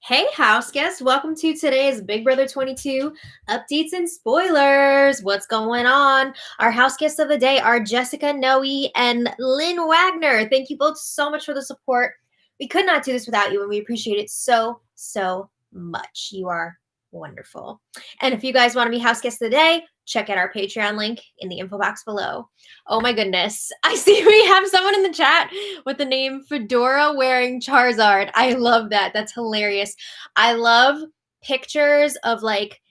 Hey, house guests, welcome to today's Big Brother 22 updates and spoilers. What's going on? Our house guests of the day are Jessica Noe and Lynn Wagner. Thank you both so much for the support. We could not do this without you, and we appreciate it so much. You are wonderful. And if you guys want to be house guests of the day, check out our Patreon link in the info box below. Oh my goodness. I see we have someone in the chat with the name Fedora wearing Charizard. I love that. That's hilarious. I love pictures of like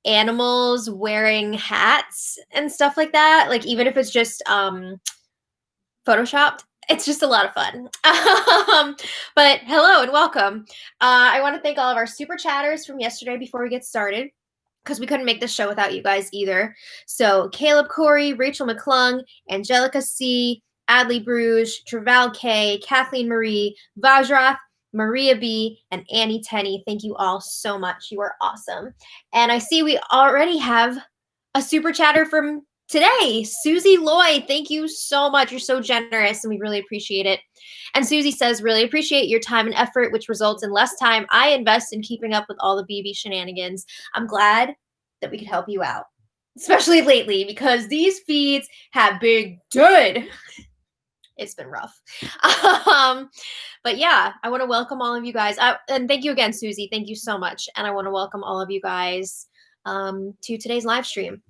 animals wearing hats and stuff like that. Like even if it's just photoshopped, it's just a lot of fun. But hello and welcome. I want to thank all of our super chatters from yesterday before we get started, because we couldn't make this show without you guys either. So Caleb Corey, Rachel McClung, Angelica C., Adley Bruges, Traval K., Kathleen Marie, Vajrath, Maria B., and Annie Tenney. Thank you all so much. You are awesome. And I see we already have a super chatter from today. Susie Lloyd, thank you so much. You're so generous, and we really appreciate it. And Susie says, really appreciate your time and effort, which results in less time I invest in keeping up with all the BB shenanigans. I'm glad that we could help you out, especially lately, because these feeds have been good. It's been rough. But yeah, I want to welcome all of you guys. And thank you again, Susie. Thank you so much. And I want to welcome all of you guys to today's live stream.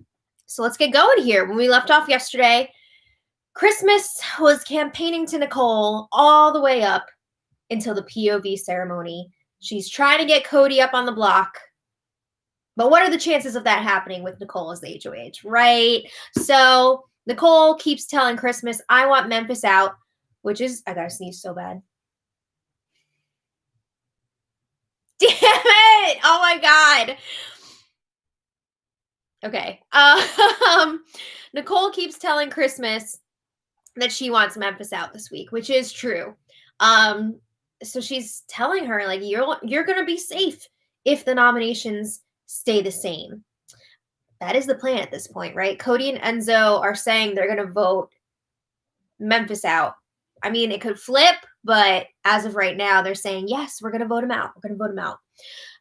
So let's get going here. When we left off yesterday, Christmas was campaigning to Nicole all the way up until the POV ceremony. She's trying to get Cody up on the block. But what are the chances of that happening with Nicole as the HOH, right? So Nicole keeps telling Christmas, I want Memphis out, which is, I gotta sneeze so bad. Damn it! Oh my God. Okay. Nicole keeps telling Christmas that she wants Memphis out this week, which is true. So she's telling her, like, you're gonna be safe if the nominations stay the same. That is the plan at this point, right? Cody and Enzo are saying they're gonna vote Memphis out. I mean, it could flip, but as of right now, they're saying, yes, we're gonna vote him out. We're gonna vote him out.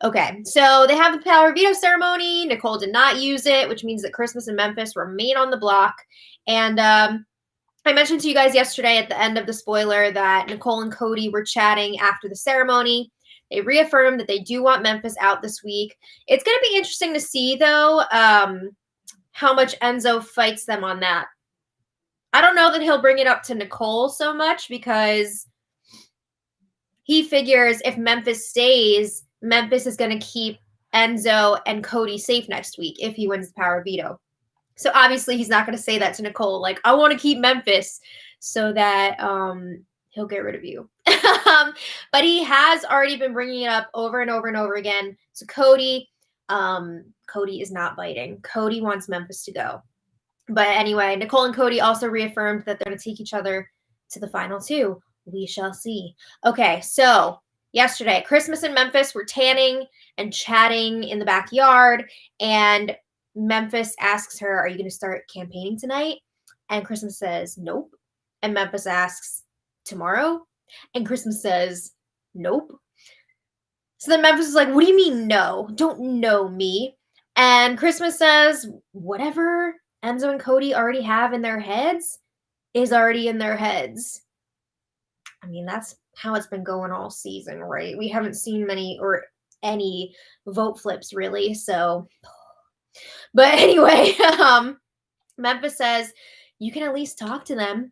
Okay, so they have the power veto ceremony. Nicole did not use it, which means that Christmas and Memphis remain on the block. And I mentioned to you guys yesterday at the end of the spoiler that Nicole and Cody were chatting after the ceremony. They reaffirmed that they do want Memphis out this week. It's going to be interesting to see, though, how much Enzo fights them on that. I don't know that he'll bring it up to Nicole so much, because he figures if Memphis stays, Memphis is going to keep Enzo and Cody safe next week if he wins the power veto. So obviously he's not going to say that to Nicole, like, I want to keep Memphis so that he'll get rid of you. But he has already been bringing it up over and over and over again to Cody. Cody is not biting. Cody wants Memphis to go. But anyway, Nicole and Cody also reaffirmed that they're going to take each other to the final two. We shall see. Okay, so yesterday, Christmas and Memphis were tanning and chatting in the backyard, and Memphis asks her, are you going to start campaigning tonight? And Christmas says, nope. And Memphis asks, tomorrow? And Christmas says, nope. So then Memphis is like, what do you mean no? Don't know me. And Christmas says, whatever Enzo and Cody already have in their heads is already in their heads. I mean, that's how it's been going all season, right? We haven't seen many or any vote flips, really. So, but anyway, Memphis says, you can at least talk to them.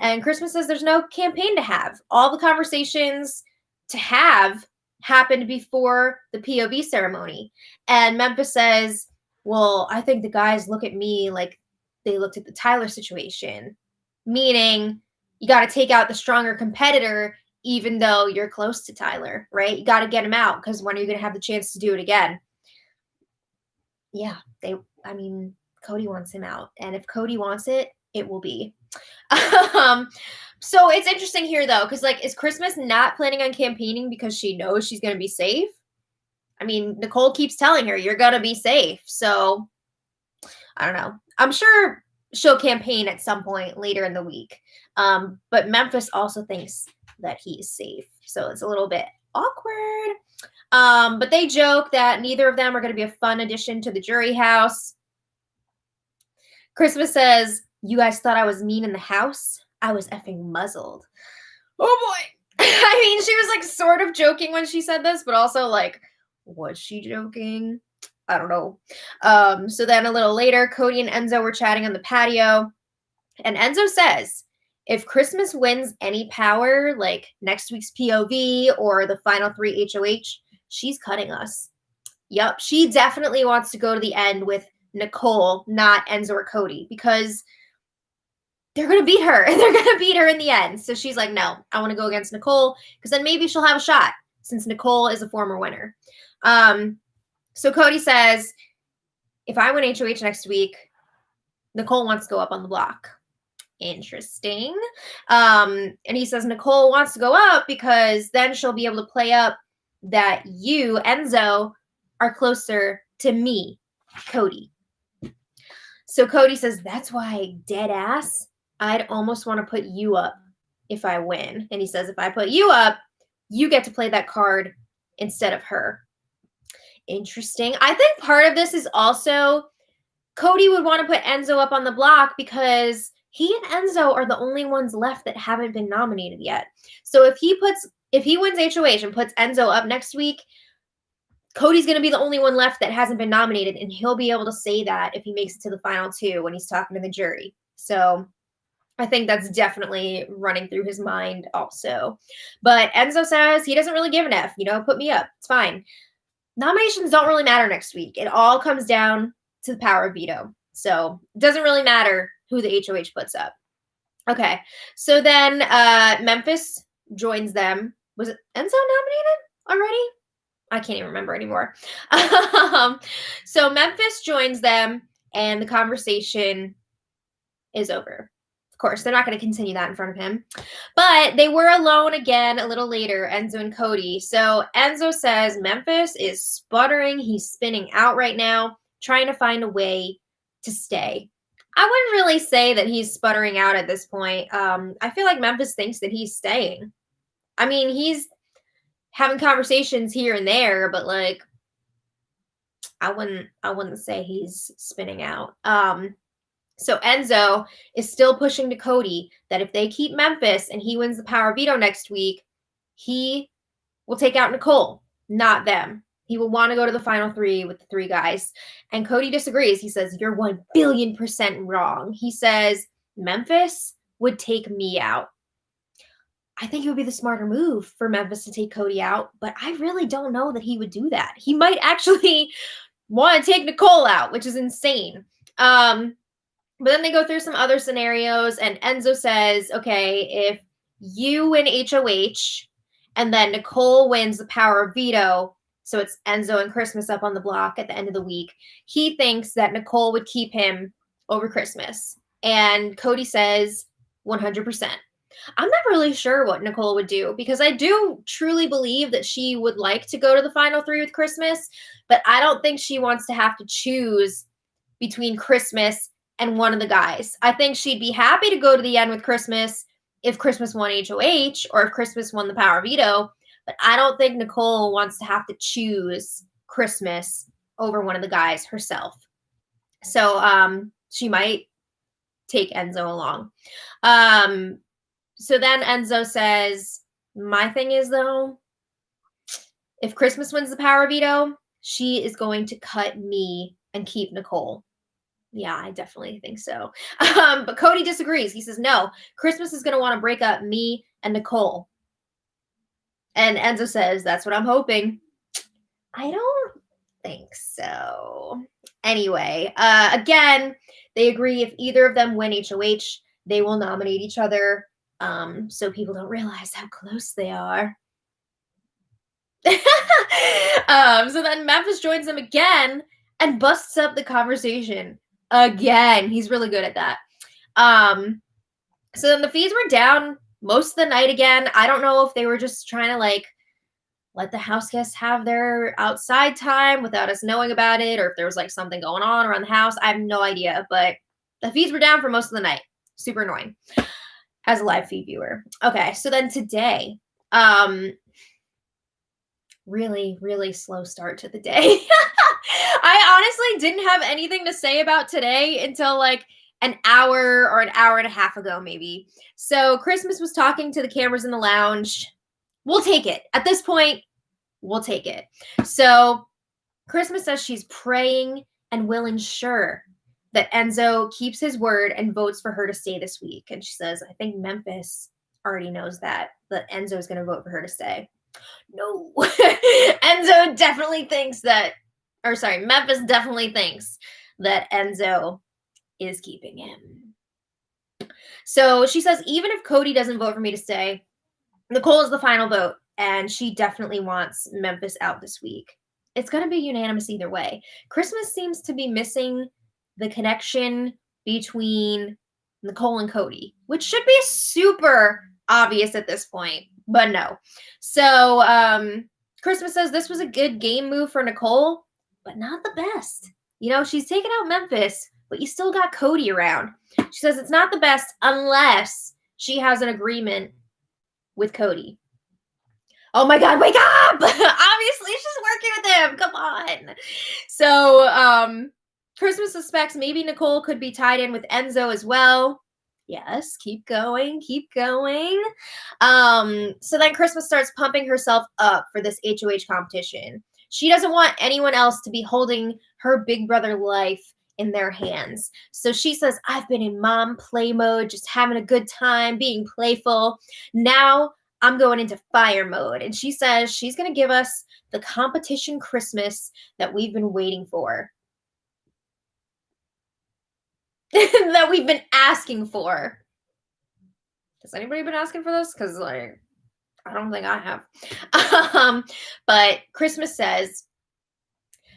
And Christmas says there's no campaign to have. All the conversations to have happened before the POV ceremony. And Memphis says, well, I think the guys look at me like they looked at the Tyler situation, meaning you got to take out the stronger competitor even though you're close to Tyler, right? You got to get him out, because when are you going to have the chance to do it again? Yeah, Cody wants him out. And if Cody wants it, it will be. So it's interesting here, though, because, like, is Christmas not planning on campaigning because she knows she's going to be safe? I mean, Nicole keeps telling her, you're going to be safe. So, I don't know. I'm sure she'll campaign at some point later in the week. But Memphis also thinks that he's safe. So it's a little bit awkward. But they joke that neither of them are going to be a fun addition to the jury house. Christmas says, "You guys thought I was mean in the house? I was effing muzzled." Oh boy. I mean, she was like sort of joking when she said this, but also like, was she joking? I don't know. So then a little later, Cody and Enzo were chatting on the patio, and Enzo says, if Christmas wins any power, like next week's POV or the final 3 HOH, she's cutting us. Yep, she definitely wants to go to the end with Nicole, not Enzo or Cody, because they're going to beat her. They're going to beat her in the end. So she's like, no, I want to go against Nicole, because then maybe she'll have a shot, since Nicole is a former winner. So Cody says, if I win HOH next week, Nicole wants to go up on the block. Interesting. And he says Nicole wants to go up because then she'll be able to play up that you, Enzo, are closer to me, Cody. So Cody says, that's why, dead ass, I'd almost want to put you up if I win. And he says, if I put you up, you get to play that card instead of her. Interesting. I think part of this is also Cody would want to put Enzo up on the block because he and Enzo are the only ones left that haven't been nominated yet. So if he wins HOH and puts Enzo up next week, Cody's going to be the only one left that hasn't been nominated, and he'll be able to say that if he makes it to the final 2 when he's talking to the jury. So I think that's definitely running through his mind also. But Enzo says he doesn't really give an F. Put me up. It's fine. Nominations don't really matter next week. It all comes down to the power of veto. So it doesn't really matter who the HOH puts up. Okay. So then Memphis joins them. Was it Enzo nominated already? I can't even remember anymore. So Memphis joins them, and the conversation is over. Of course, they're not going to continue that in front of him. But they were alone again a little later, Enzo and Cody. So Enzo says Memphis is sputtering. He's spinning out right now, trying to find a way to stay. I wouldn't really say that he's sputtering out at this point. I feel like Memphis thinks that he's staying. I mean, he's having conversations here and there, but like, I wouldn't say he's spinning out. So Enzo is still pushing to Cody that if they keep Memphis and he wins the power veto next week, he will take out Nicole, not them. He will want to go to the final 3 with the 3 guys. And Cody disagrees. He says, you're 1,000,000,000% wrong. He says, Memphis would take me out. I think it would be the smarter move for Memphis to take Cody out, but I really don't know that he would do that. He might actually want to take Nicole out, which is insane. But then they go through some other scenarios, and Enzo says, okay, if you win HOH and then Nicole wins the power of veto, so it's Enzo and Christmas up on the block at the end of the week, he thinks that Nicole would keep him over Christmas. And Cody says 100%. I'm not really sure what Nicole would do, because I do truly believe that she would like to go to the final 3 with Christmas, but I don't think she wants to have to choose between Christmas and one of the guys. I think she'd be happy to go to the end with Christmas if Christmas won HOH or if Christmas won the power veto, but I don't think Nicole wants to have to choose Christmas over one of the guys herself. So she might take Enzo along. So then Enzo says, my thing is, though, if Christmas wins the power veto, she is going to cut me and keep Nicole. Yeah, I definitely think so. But Cody disagrees. He says, no, Christmas is going to want to break up me and Nicole. And Enzo says, that's what I'm hoping. I don't think so. Anyway, again, they agree if either of them win HOH, they will nominate each other. So people don't realize how close they are. So then Memphis joins them again and busts up the conversation again. He's really good at that. So then the feeds were down most of the night again. I don't know if they were just trying to like let the house guests have their outside time without us knowing about it, or if there was like something going on around the house. I have no idea, but the feeds were down for most of the night. Super annoying. as a live feed viewer. Okay, so then today, really, really slow start to the day. I honestly didn't have anything to say about today until like an hour or an hour and a half ago, maybe. So Christmas was talking to the cameras in the lounge. We'll take it. At this point, we'll take it. So Christmas says she's praying and will ensure that Enzo keeps his word and votes for her to stay this week. And she says, I think Memphis already knows that Enzo is going to vote for her to stay. No. Enzo definitely thinks that, or sorry, Memphis definitely thinks that Enzo is keeping him. So she says, even if Cody doesn't vote for me to stay, Nicole is the final vote, and she definitely wants Memphis out this week. It's going to be unanimous either way. Christmas seems to be missing the connection between Nicole and Cody, which should be super obvious at this point, but no. So Christmas says this was a good game move for Nicole, but not the best. You know, she's taken out Memphis, but you still got Cody around. She says it's not the best unless she has an agreement with Cody. Oh my God, wake up! Obviously, she's working with him. Come on. So, Christmas suspects maybe Nicole could be tied in with Enzo as well. Yes, keep going, keep going. So then Christmas starts pumping herself up for this HOH competition. She doesn't want anyone else to be holding her big brother life in their hands. So she says, I've been in mom play mode, just having a good time, being playful. Now I'm going into fire mode. And she says she's going to give us the competition Christmas that we've been waiting for. That we've been asking for. Has anybody been asking for this? Because, like, I don't think I have. But Christmas says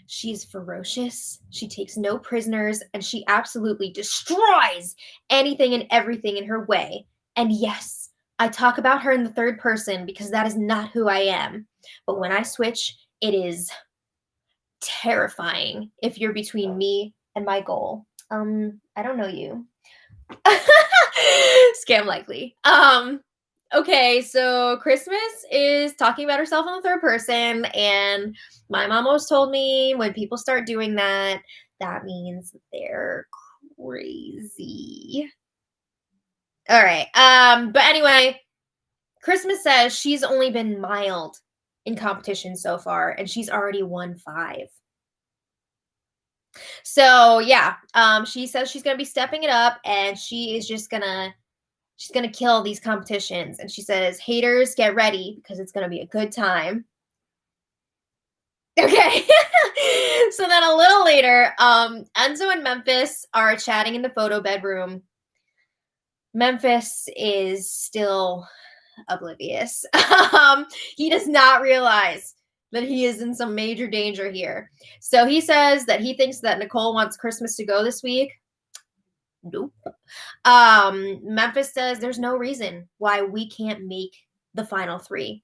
she's ferocious, she takes no prisoners, and she absolutely destroys anything and everything in her way. And yes, I talk about her in the third person because that is not who I am. But when I switch, it is terrifying if you're between me and my goal. I don't know you. Scam likely. Okay, so Christmas is talking about herself in the third person, and my mom always told me when people start doing that, that means they're crazy. All right. But anyway, Christmas says she's only been mild in competition so far, and she's already won 5. So yeah, she says she's gonna be stepping it up, and she is just gonna kill these competitions. And she says, haters, get ready because it's gonna be a good time. Okay. So then a little later, Enzo and Memphis are chatting in the photo bedroom. Memphis is still oblivious. He does not realize that he is in some major danger here. So he says that he thinks that Nicole wants Christmas to go this week. Nope. Memphis says there's no reason why we can't make the final 3.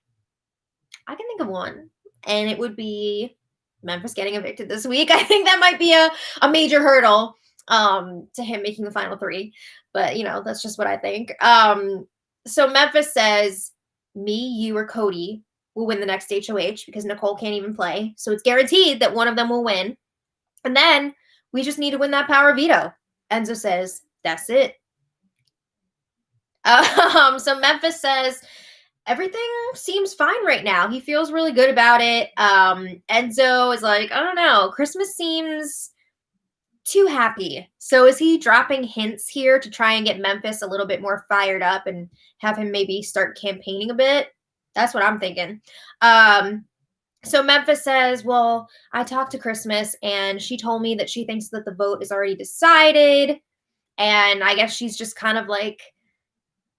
I can think of one, and it would be Memphis getting evicted this week. I think that might be a major hurdle to him making the final 3, but you know, that's just what I think. So Memphis says me, you, or Cody will win the next HOH because Nicole can't even play. So it's guaranteed that one of them will win. And then we just need to win that power veto. Enzo says, that's it. So Memphis says, everything seems fine right now. He feels really good about it. Enzo is like, I don't know. Christmas seems too happy. So is he dropping hints here to try and get Memphis a little bit more fired up and have him maybe start campaigning a bit? That's what I'm thinking. So Memphis says, well, I talked to Christmas and she told me that she thinks that the vote is already decided. And I guess she's just kind of like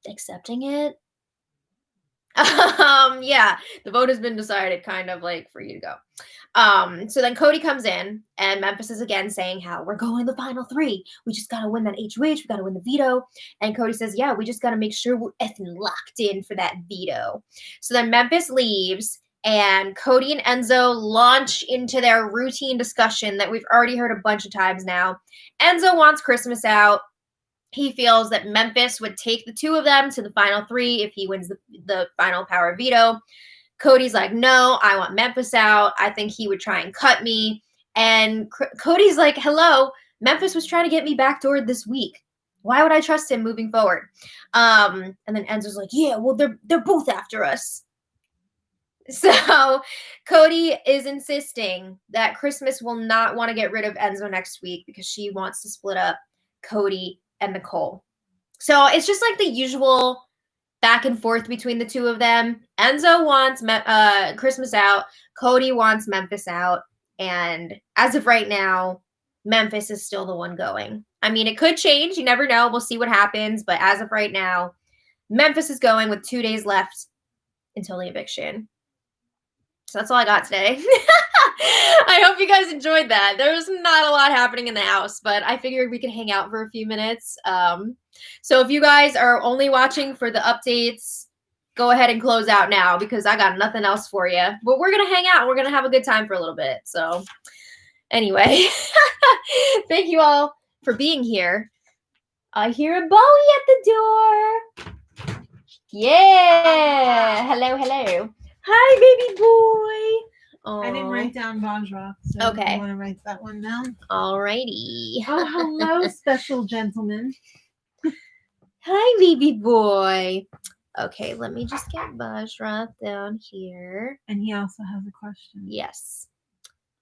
accepting it. Yeah, the vote has been decided, kind of like for you to go. So then Cody comes in and Memphis is again saying how we're going to the final 3. We just got to win that HOH. We got to win the veto. And Cody says, yeah, we just got to make sure we're effing locked in for that veto. So then Memphis leaves and Cody and Enzo launch into their routine discussion that we've already heard a bunch of times now. Enzo wants Christmas out. He feels that Memphis would take the two of them to the final 3 if he wins the final power veto. Cody's like, no, I want Memphis out. I think he would try and cut me. And Cody's like, hello, Memphis was trying to get me backdoored this week. Why would I trust him moving forward? And then Enzo's like, yeah, well, they're both after us. So Cody is insisting that Christmas will not want to get rid of Enzo next week because she wants to split up Cody and Nicole. So it's just like the usual back and forth between the two of them. Enzo wants Christmas out. Cody wants Memphis out. And as of right now, Memphis is still the one going. I mean, it could change. You never know. We'll see what happens. But as of right now, Memphis is going with 2 days left until the eviction. So that's all I got today. I hope you guys enjoyed that. There's not a lot happening in the house, but I figured we could hang out for a few minutes. So if you guys are only watching for the updates, go ahead and close out now because I got nothing else for you. But we're going to hang out. We're going to have a good time for a little bit. So anyway, thank you all for being here. I hear a Bowie at the door. Yeah. Hello, hello. Hi, baby boy. Aww. I didn't write down Vajra, so okay. I want to write that one down. Alrighty. Oh, hello, special gentleman. Hi, baby boy. Okay, let me just get Vajra down here. And he also has a question. Yes.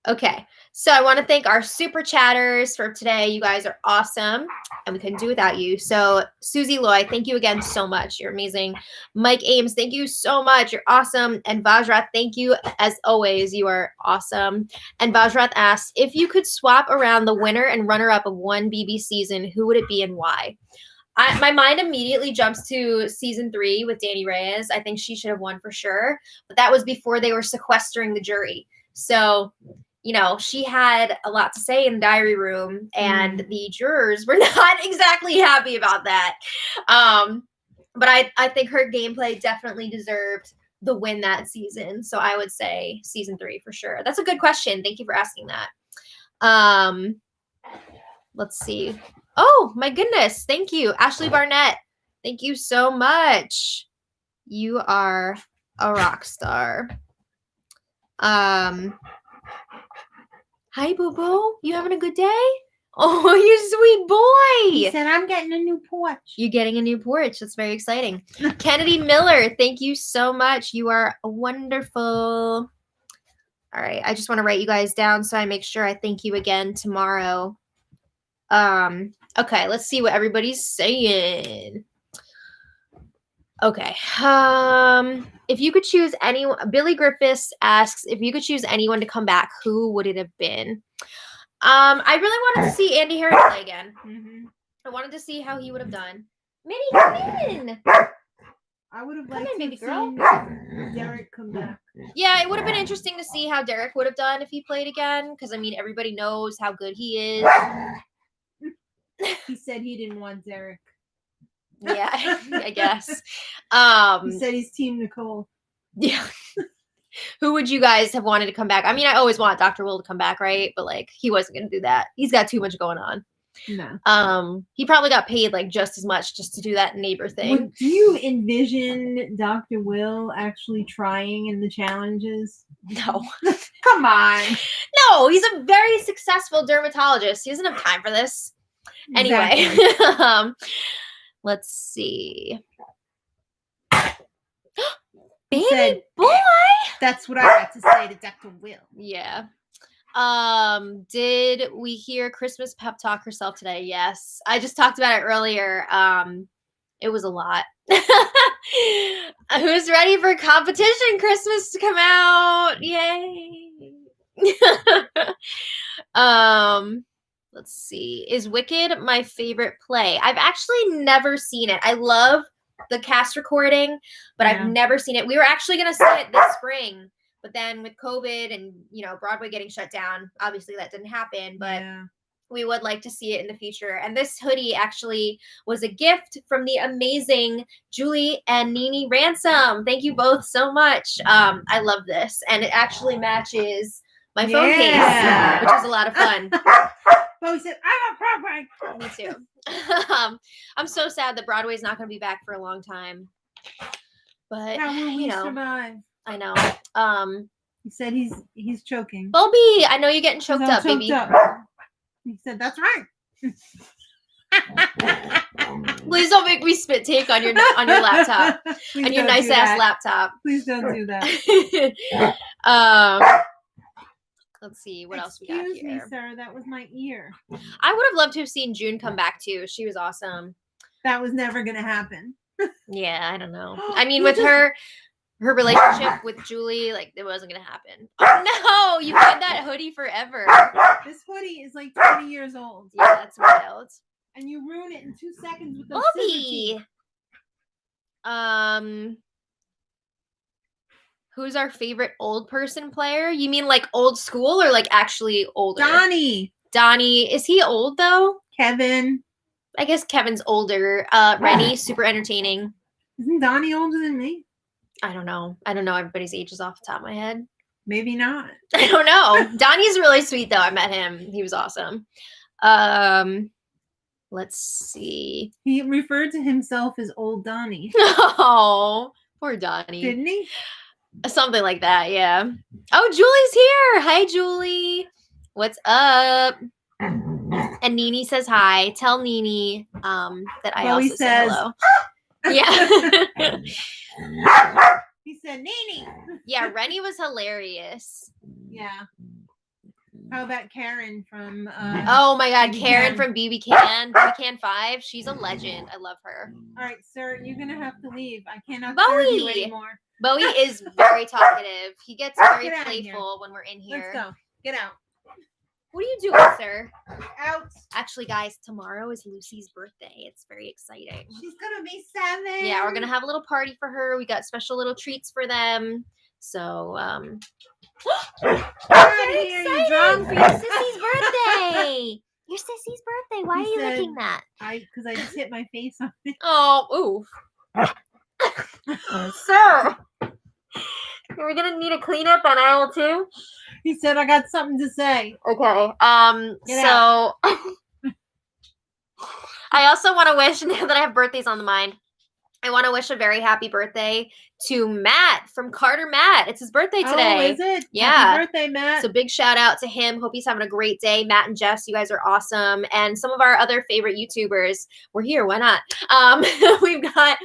Okay, so I want to thank our super chatters for today. You guys are awesome, and we couldn't do without you. So, Susie Loy, thank you again so much. You're amazing. Mike Ames, thank you so much. You're awesome. And Vajrath, thank you as always. You are awesome. And Vajrath asks, if you could swap around the winner and runner-up of one BB season, who would it be and why? My mind immediately jumps to season 3 with Danny Reyes. I think she should have won for sure, but that was before they were sequestering the jury. So, you know, she had a lot to say in the diary room, and the jurors were not exactly happy about that. But I think her gameplay definitely deserved the win that season. So I would say season 3 for sure. That's a good question. Thank you for asking that. Let's see. Oh, my goodness. Thank you. Ashley Barnett. Thank you so much. You are a rock star. Hi, Boo-Boo. You having a good day? Oh, you sweet boy. He said, I'm getting a new porch. You're getting a new porch. That's very exciting. Kennedy Miller, thank you so much. You are wonderful. All right. I just want to write you guys down so I make sure I thank you again tomorrow. Okay, let's see what everybody's saying. Okay. If you could choose anyone, Billy Griffiths asks, if you could choose anyone to come back, who would it have been? I really wanted to see Andy Harris play again. I wanted to see how he would have done. Minnie, come in. I would have liked baby to girl. see Derek come back. Yeah, it would have been interesting to see how Derek would have done if he played again, because I mean everybody knows how good he is. He said he didn't want Derek. Yeah, I guess. He said he's Team Nicole. Yeah. Who would you guys have wanted to come back? I mean, I always want Dr. Will to come back, right? But like, he wasn't going to do that. He's got too much going on. No. He probably got paid like just as much just to do that neighbor thing. Do you envision Dr. Will actually trying in the challenges? No. Come on. No, he's a very successful dermatologist. He doesn't have time for this. Anyway, let's see. Baby boy. That's what I had to say to Dr. Will. Yeah. Did we hear Christmas pep talk herself today? Yes. I just talked about it earlier. It was a lot. Who's ready for competition Christmas to come out? Yay. Let's see. Is Wicked my favorite play? I've actually never seen it. I love the cast recording, but I've never seen it. We were actually going to see it this spring, but then with COVID and, you know, Broadway getting shut down, obviously that didn't happen, but we would like to see it in the future. And this hoodie actually was a gift from the amazing Julie and Nini Ransom. Thank you both so much. I love this. And it actually matches my phone case, which is a lot of fun. Bowie said, "I'm a Broadway." Me too. I'm so sad that Broadway's not going to be back for a long time. But How will we survive? I know. He said he's choking. Bobby, I know you're getting choked up, choked baby. Up. He said, "That's right." Please don't make me spit take on your laptop. On your nice ass laptop. Please don't do that. Let's see what else we got here. Excuse me, sir. That was my ear. I would have loved to have seen June come back too. She was awesome. That was never gonna happen. Yeah, I don't know. I mean, with her relationship with Julie, like, it wasn't gonna happen. Oh no, you've had that hoodie forever. This hoodie is like 20 years old. Yeah, that's wild. And you ruin it in 2 seconds with those Bobby. Who's our favorite old person player? You mean like old school or like actually older? Donnie. Is he old though? Kevin. I guess Kevin's older. Rennie, super entertaining. Isn't Donnie older than me? I don't know. Everybody's ages off the top of my head. Maybe not. I don't know. Donnie's really sweet though. I met him. He was awesome. Let's see. He referred to himself as old Donnie. Oh, poor Donnie. Didn't he? Something like that, yeah. Oh, Julie's here. Hi, Julie. What's up? And Nene says hi. Tell Nene that I also said hello. Yeah. He said, "Nene." Yeah, Rennie was hilarious. Yeah. How about Karen from oh my god, BB Karen Can. from BB Can 5. She's a legend. I love her. All right, sir, you're gonna have to leave. I cannot Bowie. serve you anymore. Bowie is very talkative. He gets very Get out of playful when we're in here. Let's go. Get out. What are you doing, sir? Out. Actually, guys, tomorrow is Lucy's birthday. It's very exciting. She's gonna be 7. Yeah, we're gonna have a little party for her. We got special little treats for them. So, very excited for your sissy's birthday. Your sissy's birthday. Why are you licking that? Because I just hit my face on it. Oh, ooh. Sir, are we gonna need a cleanup on aisle 2? He said, "I got something to say." Okay. Get out. I also want to wish, now that I have birthdays on the mind, I want to wish a very happy birthday to Matt from Carter Matt. It's his birthday today. Oh, is it? Yeah. Happy birthday, Matt. So big shout out to him. Hope he's having a great day. Matt and Jess, you guys are awesome. And some of our other favorite YouTubers, we're here. Why not? We've got,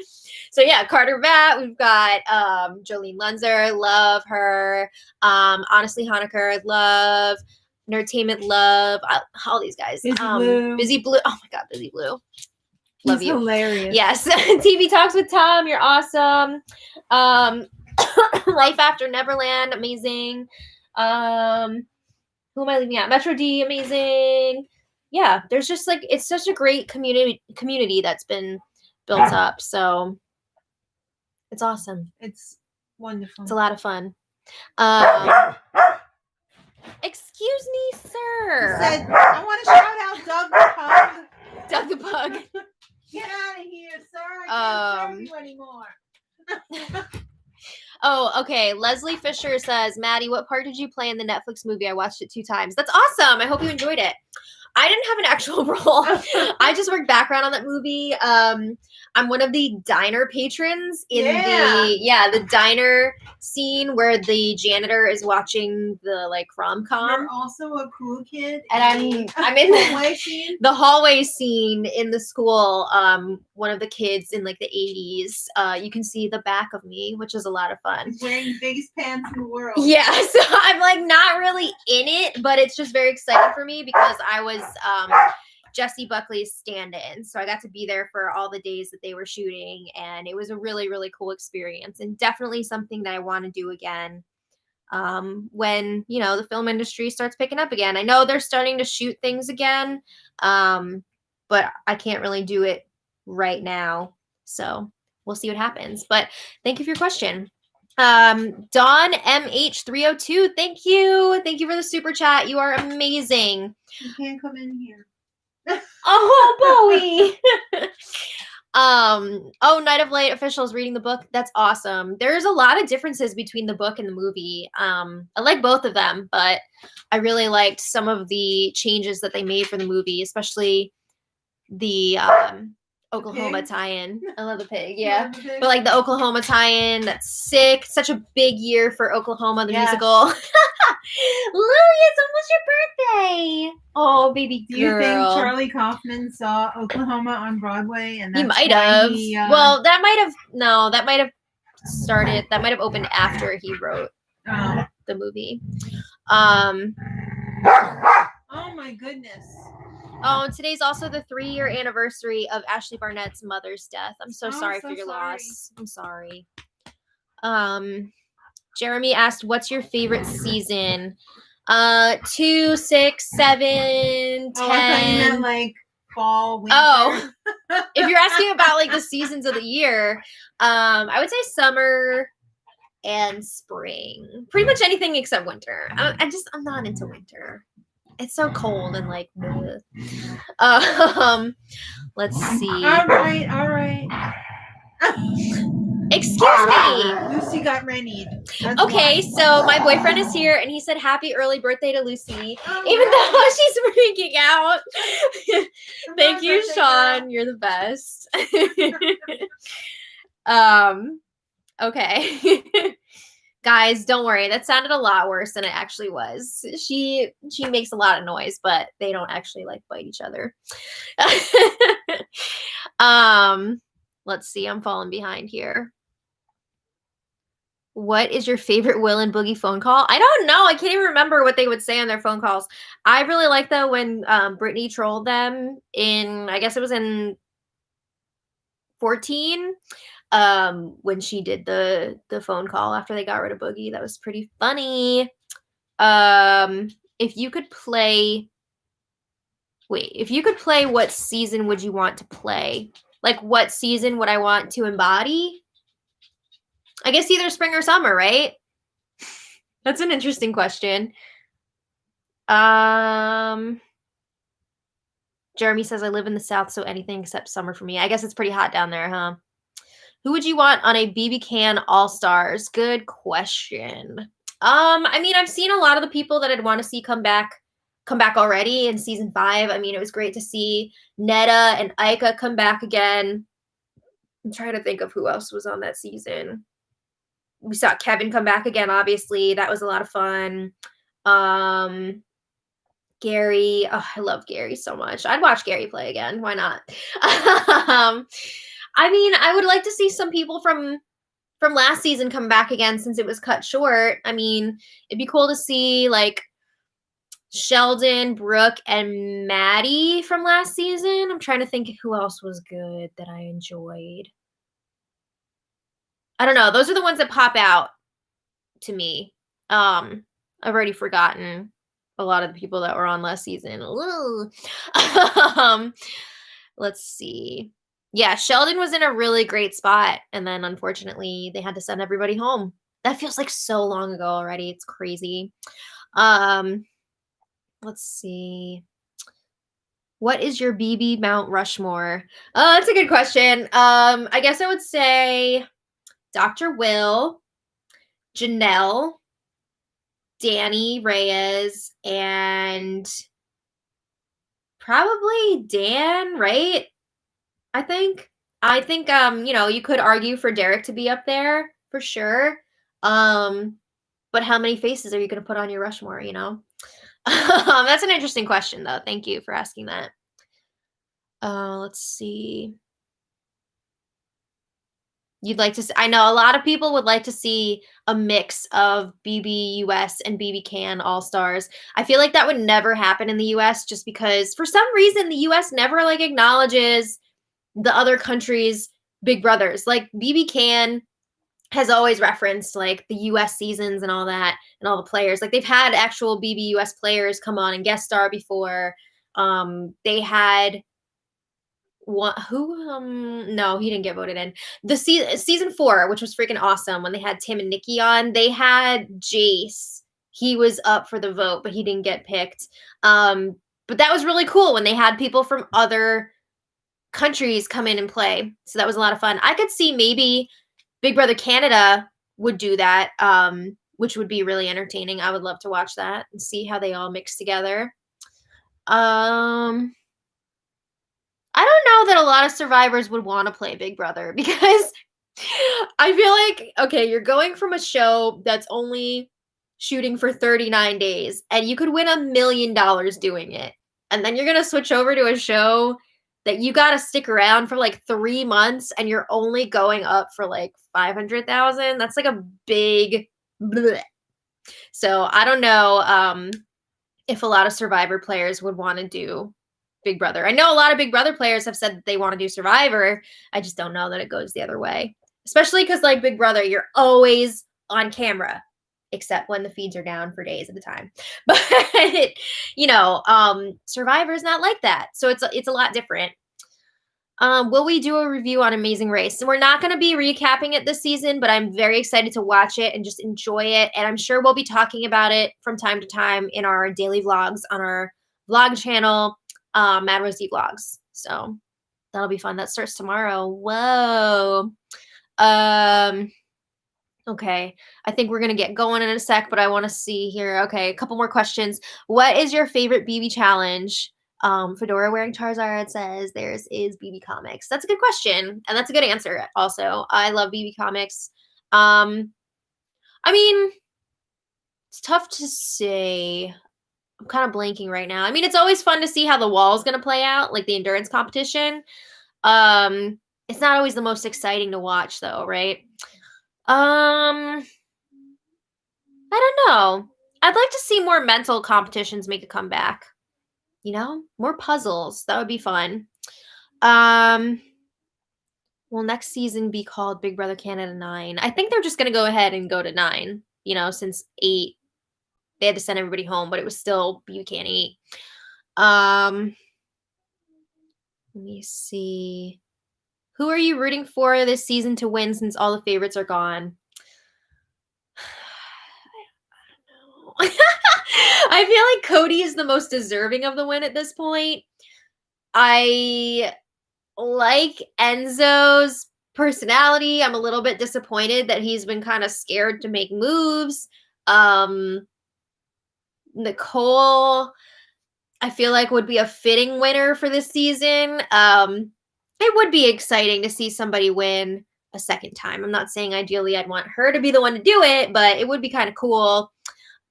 so yeah, Carter Matt. We've got Jolene Lunzer. Love her. Honestly, Honecker. Love. Nerdtainment. Love. All these guys. Busy Blue. Oh my God, Busy Blue. Love He's you. Hilarious. Yes. TV Talks with Tom. You're awesome. Life After Neverland. Amazing. Who am I leaving out? Metro D. Amazing. Yeah. There's just like, it's such a great community that's been built up. So it's awesome. It's wonderful. It's a lot of fun. Excuse me, sir. He said, "I want to shout out Doug the Pug." Doug the Pug. Get out of here, sir. I can't serve you anymore. Oh, okay. Leslie Fisher says, "Maddie, what part did you play in the Netflix movie? I watched it 2 times. That's awesome. I hope you enjoyed it." I didn't have an actual role. I just worked background on that movie. I'm one of the diner patrons in the diner scene where the janitor is watching the like rom-com. You're also a cool kid. And I'm in the hallway scene in the school. One of the kids in like the 80s. You can see the back of me, which is a lot of fun. He's wearing the biggest pants in the world. Yeah, so I'm like not really in it, but it's just very exciting for me because I was Jesse Buckley's stand-in. So I got to be there for all the days that they were shooting, and it was a really, really cool experience and definitely something that I want to do again when, you know, the film industry starts picking up again. I know they're starting to shoot things again, but I can't really do it right now. So we'll see what happens. But thank you for your question. Dawn MH302, thank you for the super chat. You are amazing. You can't come in here. Oh, Bowie. Oh, Night of Light officials reading the book. That's awesome. There's a lot of differences between the book and the movie. I like both of them, but I really liked some of the changes that they made for the movie, especially the Oklahoma tie-in. I love the pig, yeah. Love the pig. But like the Oklahoma tie-in, that's sick. Such a big year for Oklahoma, the Yes. musical. Lily, it's almost your birthday. Oh, baby girl. Do you think Charlie Kaufman saw Oklahoma on Broadway and that's He might why have. he, Well, that might have started. That might have opened after he wrote the movie. Oh my goodness. Oh, and today's also the 3-year anniversary of Ashley Barnett's mother's death. I'm so sorry for your loss. I'm sorry. Jeremy asked, "What's your favorite season?" 2, 6, 7, 10. Oh, I thought you meant like fall, winter. Oh, if you're asking about like the seasons of the year, I would say summer and spring. Pretty much anything except winter. I'm not into winter. It's so cold and like. Let's see. All right. Excuse me. Lucy got rennied. Okay, so my boyfriend is here and he said happy early birthday to Lucy, Oh, even though she's freaking out. Thank you, birthday Sean. girl. You're the best. Okay. Guys, don't worry. That sounded a lot worse than it actually was. She makes a lot of noise, but they don't actually like bite each other. Let's see. I'm falling behind here. What is your favorite Will and Boogie phone call? I don't know. I can't even remember what they would say on their phone calls. I really like though when Brittany trolled them in, I guess it was in 14. When she did the phone call after they got rid of Boogie. That was pretty funny. If you could play what season would you want to play? Like what season would I want to embody? I guess either spring or summer, right? That's an interesting question. Jeremy says I live in the South, so anything except summer for me. I guess it's pretty hot down there, huh? Who would you want on a BB Can All-Stars? Good question. I mean, I've seen a lot of the people that I'd want to see come back already in season 5. I mean, it was great to see Netta and Ika come back again. I'm trying to think of who else was on that season. We saw Kevin come back again, obviously. That was a lot of fun. Gary. Oh, I love Gary so much. I'd watch Gary play again. Why not? I mean, I would like to see some people from last season come back again since it was cut short. I mean, it'd be cool to see like Sheldon, Brooke, and Maddie from last season. I'm trying to think who else was good that I enjoyed. I don't know. Those are the ones that pop out to me. I've already forgotten a lot of the people that were on last season. Let's see. Yeah, Sheldon was in a really great spot, and then unfortunately they had to send everybody home. That feels like so long ago already. It's crazy. Let's see. What is your BB Mount Rushmore? Oh, that's a good question. I guess I would say Dr. Will, Janelle, Danny Reyes, and probably Dan, right? I think, you could argue for Derek to be up there for sure. But how many faces are you going to put on your Rushmore, That's an interesting question, though. Thank you for asking that. Let's see. You'd like to see, I know a lot of people would like to see a mix of BB US and BB Can All-Stars. I feel like that would never happen in the US just because for some reason the US never acknowledges the other countries' big brothers. Like BB Can has always referenced like the US seasons and all that and all the players. Like they've had actual BB US players come on and guest star before. They had no, he didn't get voted in. The season 4, which was freaking awesome when they had Tim and Nikki on, they had Jace. He was up for the vote, but he didn't get picked. But that was really cool when they had people from other countries come in and play. So that was a lot of fun. I could see maybe Big Brother Canada would do that, which would be really entertaining. I would love to watch that and see how they all mix together. I don't know that a lot of survivors would want to play Big Brother because I feel like, okay, you're going from a show that's only shooting for 39 days and you could win $1 million doing it. And then you're going to switch over to a show that you got to stick around for like 3 months and you're only going up for like 500,000. That's like a big bleh. So I don't know if a lot of Survivor players would want to do Big Brother. I know a lot of Big Brother players have said that they want to do Survivor. I just don't know that it goes the other way. Especially because, like Big Brother, you're always on camera, except when the feeds are down for days at a time. But Survivor's not like that, so it's a lot different. Will we do a review on Amazing Race? And we're not going to be recapping it this season, but I'm very excited to watch it and just enjoy it. And I'm sure we'll be talking about it from time to time in our daily vlogs on our vlog channel, Mad Rosie Vlogs. So that'll be fun. That starts tomorrow. Whoa. Okay. I think we're going to get going in a sec, but I want to see here. Okay. A couple more questions. What is your favorite BB challenge? Fedora wearing Charizard says theirs is BB Comics. That's a good question. And that's a good answer also. I love BB Comics. I mean, it's tough to say. I'm kind of blanking right now. I mean, it's always fun to see how the wall is going to play out, like the endurance competition. It's not always the most exciting to watch though, right? I don't know. I'd like to see more mental competitions make a comeback. More puzzles. That would be fun. Will next season be called Big Brother Canada 9? I think they're just going to go ahead and go to 9, since 8, they had to send everybody home, but it was still BB 8. Let me see. Who are you rooting for this season to win since all the favorites are gone? I don't know. I feel like Cody is the most deserving of the win at this point. I like Enzo's personality. I'm a little bit disappointed that he's been kind of scared to make moves. Nicole, I feel like would be a fitting winner for this season. It would be exciting to see somebody win a second time. I'm not saying ideally I'd want her to be the one to do it, but it would be kind of cool.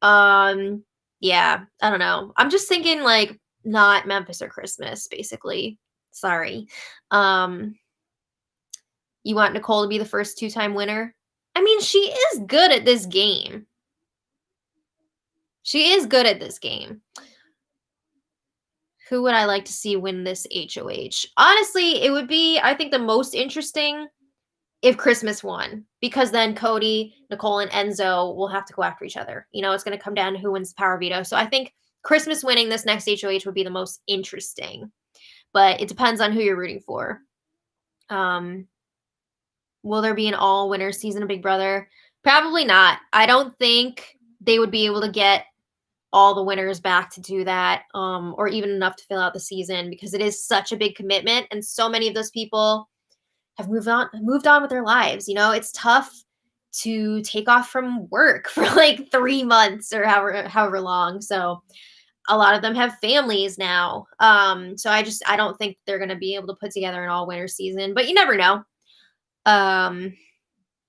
Yeah, I don't know. I'm just thinking like not Memphis or Christmas, basically. Sorry. You want Nicole to be the first 2-time winner? I mean, she is good at this game. She is good at this game. Who would I like to see win this HOH? Honestly, it would be, I think, the most interesting if Christmas won, because then Cody, Nicole, and Enzo will have to go after each other. It's going to come down to who wins the power veto. So I think Christmas winning this next HOH would be the most interesting, but it depends on who you're rooting for. Will there be an all-winner season of Big Brother? Probably not. I don't think they would be able to get all the winners back to do that, or even enough to fill out the season, because it is such a big commitment, and so many of those people have moved on with their lives. It's tough to take off from work for like 3 months or however long. So a lot of them have families now. So I don't think they're going to be able to put together an all winter season, but you never know.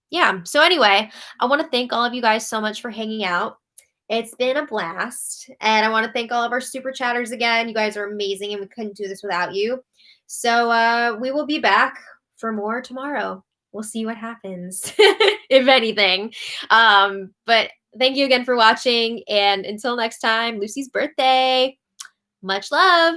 Yeah. So anyway, I want to thank all of you guys so much for hanging out. It's been a blast. And I want to thank all of our super chatters again. You guys are amazing and we couldn't do this without you. So we will be back for more tomorrow. We'll see what happens, if anything. But thank you again for watching. And until next time, Lucy's birthday. Much love.